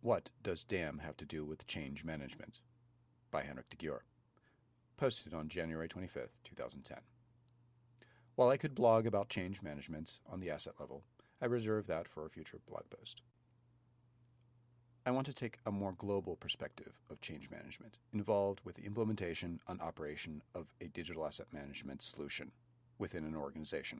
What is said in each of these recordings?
What does DAM have to do with change management? By Henrik Gyor. Posted on January 25th, 2010. While I could blog about change management on the asset level, I reserve that for a future blog post. I want to take a more global perspective of change management involved with the implementation and operation of a digital asset management solution within an organization.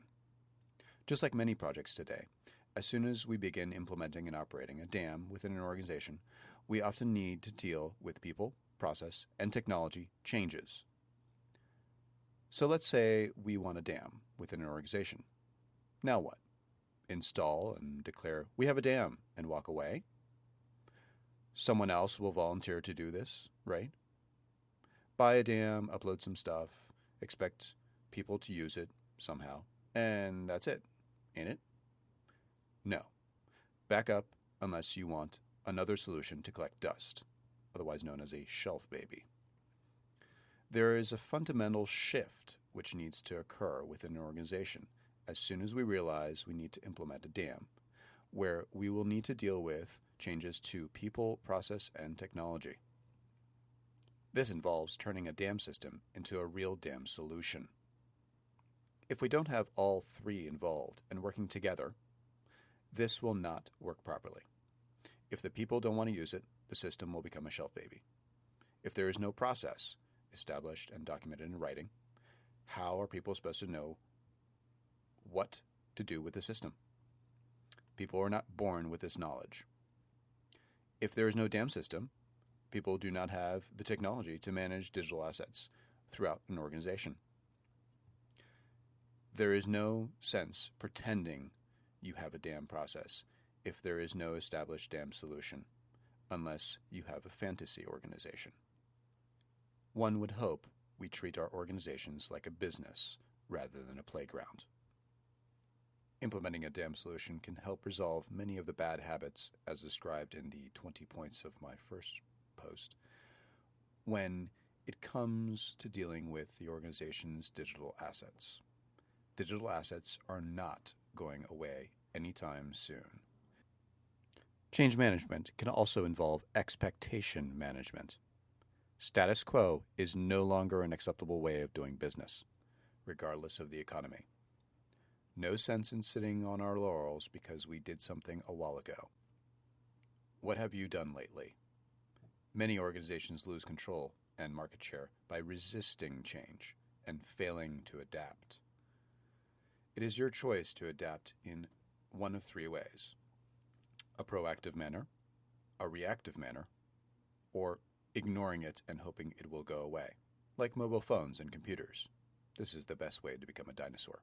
Just like many projects today, as soon as we begin implementing and operating a DAM within an organization, we often need to deal with people, process, and technology changes. So let's say we want a DAM within an organization. Now what? Install and declare, "We have a DAM," and walk away? Someone else will volunteer to do this, right? Buy a DAM, upload some stuff, expect people to use it somehow, and that's it, ain't it? No. Back up unless you want another solution to collect dust, otherwise known as a shelf baby. There is a fundamental shift which needs to occur within an organization as soon as we realize we need to implement a DAM, where we will need to deal with changes to people, process, and technology. This involves turning a DAM system into a real DAM solution. If we don't have all three involved and working together, this will not work properly. If the people don't want to use it, the system will become a shelf baby. If there is no process established and documented in writing, how are people supposed to know what to do with the system? People are not born with this knowledge. If there is no DAM system, people do not have the technology to manage digital assets throughout an organization. There is no sense pretending you have a DAM process if there is no established DAM solution, unless you have a fantasy organization. One would hope we treat our organizations like a business rather than a playground. Implementing a DAM solution can help resolve many of the bad habits as described in the 20 points of my first post when it comes to dealing with the organization's digital assets. Digital assets are not going away anytime soon. Change management can also involve expectation management. Status quo is no longer an acceptable way of doing business, regardless of the economy. No sense in sitting on our laurels because we did something a while ago. What have you done lately? Many organizations lose control and market share by resisting change and failing to adapt. It is your choice to adapt in one of three ways: a proactive manner, a reactive manner, or ignoring it and hoping it will go away, like mobile phones and computers. This is the best way to become a dinosaur.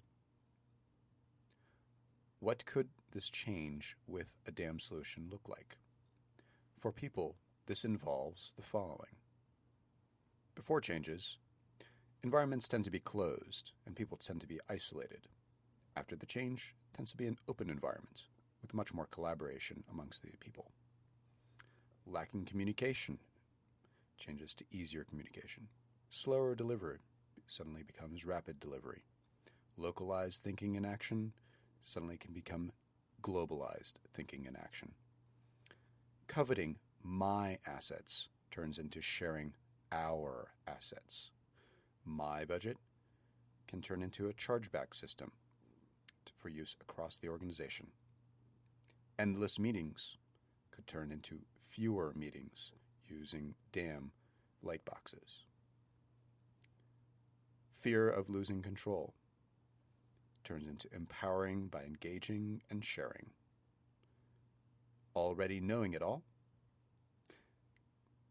What could this change with a DAM solution look like? For people, this involves the following. Before changes, environments tend to be closed and people tend to be isolated. After the change, it tends to be an open environment with much more collaboration amongst the people. Lacking communication changes to easier communication. Slower delivery suddenly becomes rapid delivery. Localized thinking and action suddenly can become globalized thinking and action. Coveting my assets turns into sharing our assets. My budget can turn into a chargeback system for use across the organization. Endless meetings could turn into fewer meetings using DAM lightboxes. Fear of losing control turns into empowering by engaging and sharing. Already knowing it all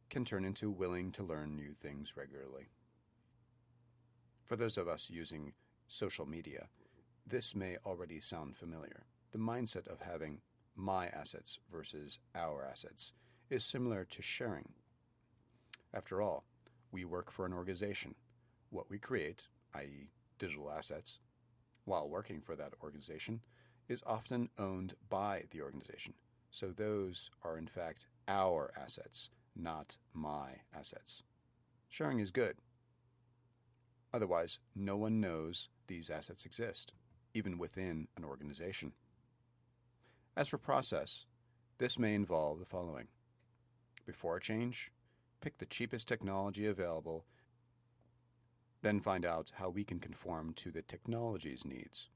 can turn into willing to learn new things regularly. For those of us using social media, this may already sound familiar. The mindset of having my assets versus our assets is similar to sharing. After all, we work for an organization. What we create, i.e., digital assets, while working for that organization, is often owned by the organization. So those are in fact our assets, not my assets. Sharing is good. Otherwise, no one knows these assets exist, even within an organization. As for process, this may involve the following. Before change, pick the cheapest technology available, then find out how we can conform to the technology's needs.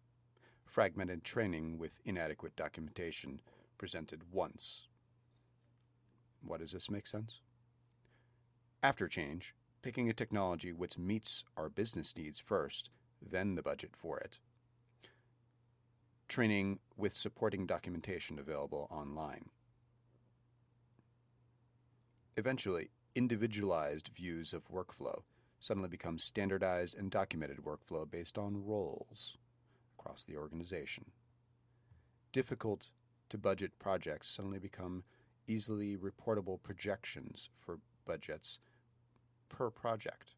Fragmented training with inadequate documentation presented once. What does this make sense? After change, picking a technology which meets our business needs first, then the budget for it. Training with supporting documentation available online. Eventually, individualized views of workflow suddenly become standardized and documented workflow based on roles across the organization. Difficult to budget projects suddenly become easily reportable projections for budgets per project.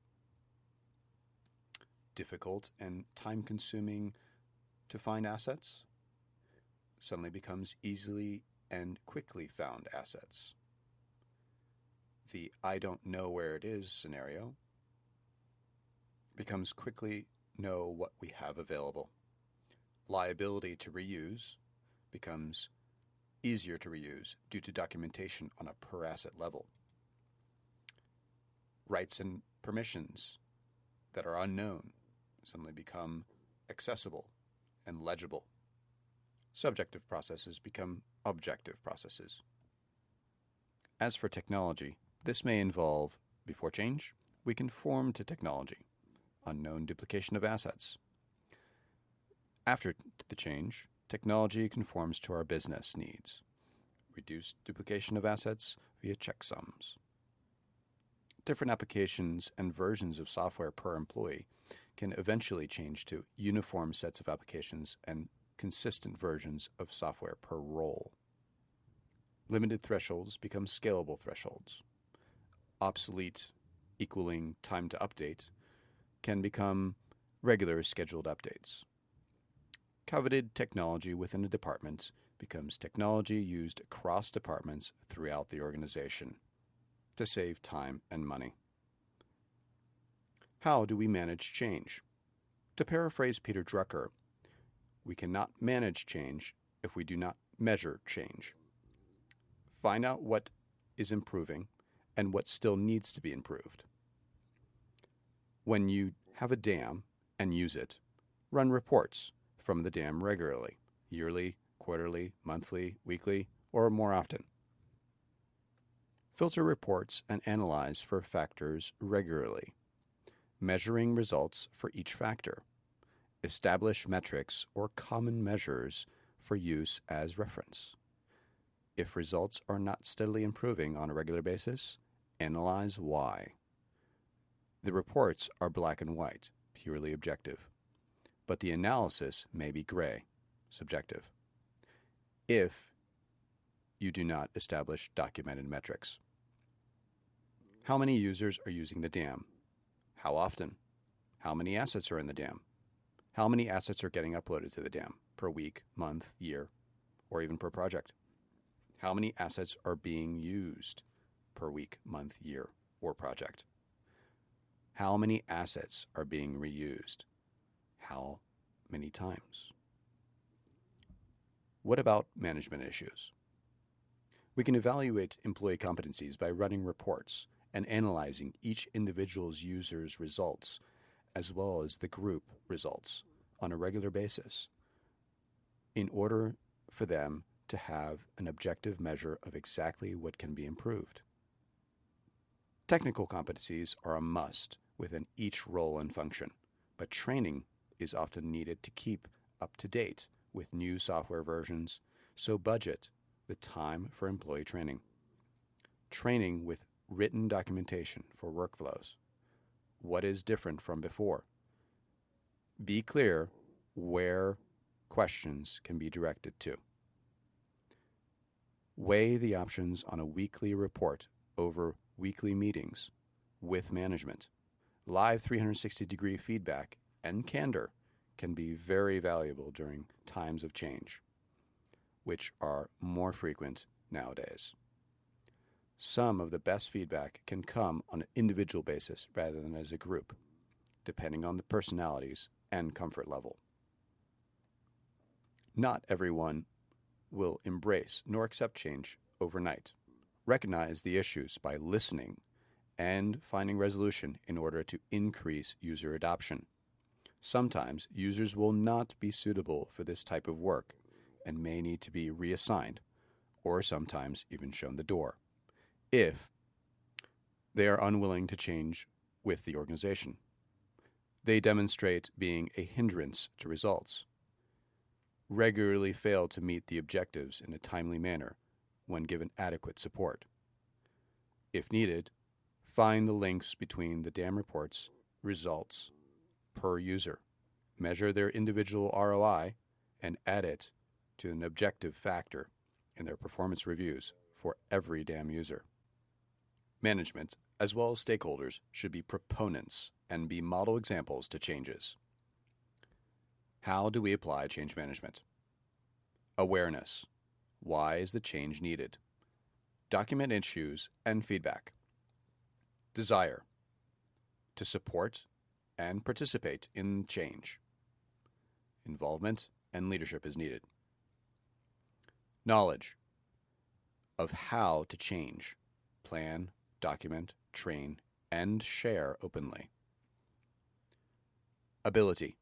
Difficult and time-consuming to find assets suddenly becomes easily and quickly found assets. The I don't know where it is scenario becomes quickly know what we have available. Liability to reuse becomes easier to reuse due to documentation on a per asset level. Rights and permissions that are unknown suddenly become accessible and legible. Subjective processes become objective processes. As for technology, this may involve, before change, we conform to technology, unknown duplication of assets. After the change, technology conforms to our business needs, reduced duplication of assets via checksums. Different applications and versions of software per employee can eventually change to uniform sets of applications and consistent versions of software per role. Limited thresholds become scalable thresholds. Obsolete equaling time to update can become regular scheduled updates. Coveted technology within a department becomes technology used across departments throughout the organization to save time and money. How do we manage change? To paraphrase Peter Drucker, we cannot manage change if we do not measure change. Find out what is improving and what still needs to be improved. When you have a dam and use it, run reports from the dam regularly, yearly, quarterly, monthly, weekly, or more often. Filter reports and analyze for factors regularly, measuring results for each factor. Establish metrics or common measures for use as reference. If results are not steadily improving on a regular basis, analyze why. The reports are black and white, purely objective, but the analysis may be gray, subjective, if you do not establish documented metrics. How many users are using the dam? How often? How many assets are in the dam? How many assets are getting uploaded to the dam per week, month, year, or even per project? How many assets are being used per week, month, year, or project? How many assets are being reused? How many times? What about management issues? We can evaluate employee competencies by running reports and analyzing each individual's user's results as well as the group results on a regular basis in order for them to have an objective measure of exactly what can be improved. Technical competencies are a must within each role and function, but training is often needed to keep up to date with new software versions, so budget the time for employee training. Training with written documentation for workflows. What is different from before? Be clear where questions can be directed to. Weigh the options on a weekly report over weekly meetings with management. Live 360-degree feedback and candor can be very valuable during times of change, which are more frequent nowadays. Some of the best feedback can come on an individual basis rather than as a group, depending on the personalities and comfort level. Not everyone will embrace nor accept change overnight. Recognize the issues by listening and finding resolution in order to increase user adoption. Sometimes users will not be suitable for this type of work and may need to be reassigned, or sometimes even shown the door, if they are unwilling to change with the organization. They demonstrate being a hindrance to results, regularly fail to meet the objectives in a timely manner when given adequate support. If needed, find the links between the DAM reports results per user, measure their individual ROI, and add it to an objective factor in their performance reviews for every DAM user. Management, as well as stakeholders, should be proponents and be model examples to changes. How do we apply change management? Awareness. Why is the change needed? Document issues and feedback. Desire. To support and participate in change. Involvement and leadership is needed. Knowledge of how to change. Plan, document, train, and share openly. Ability.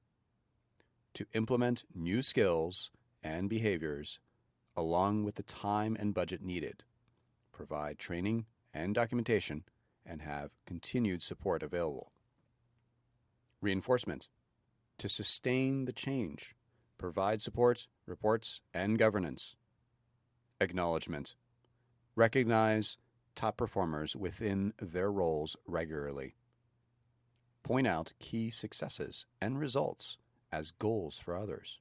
To implement new skills and behaviors along with the time and budget needed. Provide training and documentation and have continued support available. Reinforcement. To sustain the change. Provide support, reports, and governance. Acknowledgement. Recognize top performers within their roles regularly. Point out key successes and results as goals for others.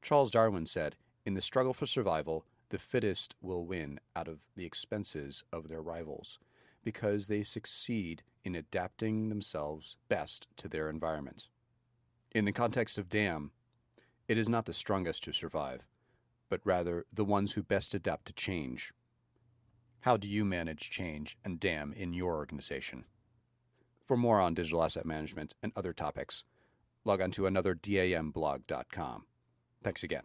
Charles Darwin said, "In the struggle for survival, the fittest will win out of the expenses of their rivals, because they succeed in adapting themselves best to their environment." In the context of DAM, it is not the strongest who survive, but rather the ones who best adapt to change. How do you manage change and DAM in your organization? For more on digital asset management and other topics, log on to anotherDAMblog.com. Thanks again.